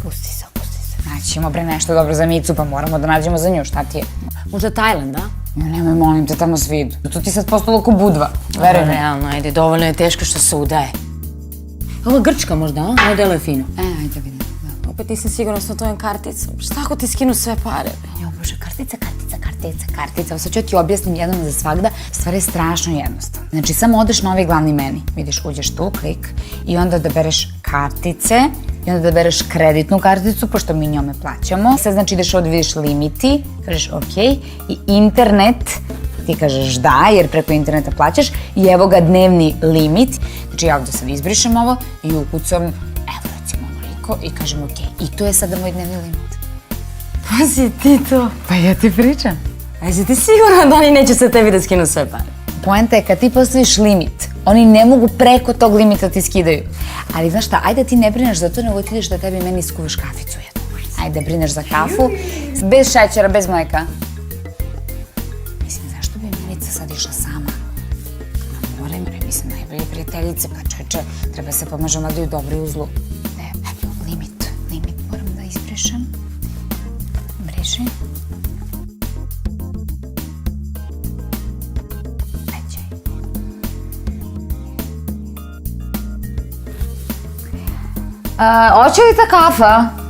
Pusti se. Naćemo bre nešto dobro za Micu, pa moramo da nađemo za nju, šta ti je? Možda Tajland, a? Nemoj, molim te, tamo svi idu. To ti sad postalo ko budva. Veruj mi. Realno, ajde, dovoljno je teško što se udaje. Ovo je Grčka možda, a? Ovo delo je fino. Ajde vidim. Opet nisam sigurna s tvojom karticom. Šta ako ti skinu sve pare? Jo, bože, kartica. Evo sad ću ja ti objasnim jednom za svagda. Stvar je strašno jednostavna. Znači, samo odeš na ovaj glavni meni. Vidiš, uđeš tu, klik, i onda da bereš kartice, i onda da bereš kreditnu karticu, pošto mi njome plaćamo. Sad znači ideš ovdje, vidiš limiti, kažeš ok, i internet, ti kažeš da, jer preko interneta plaćaš, i evo ga dnevni limit. Znači ja ovdje sad izbrišem ovo i ukucam, evo recimo ovoliko, i kažem ok. I to je sada moj dnevni limit. Pazi ti to. Pa ja ti pričam. A si ti sigurna da oni neće sa tebi da skinu sve pare? Poenta je kad ti postaviš limit, oni ne mogu preko tog limita ti skidaju. Ali znaš šta, ajde ti ne brineš za to, nego ti ideš da tebi i meni skuvaš kaficu jednu. Ajde, brineš za kafu, bez šećera, bez mleka. Mislim, zašto bi Milica sad išla sama? Na more, mislim, najbolje prijateljice, pa čoveče, treba se pomažemo da ju dobro i u zlu. Evo, limit, moram da izbrišem. Briši. Hoće li ta kafa?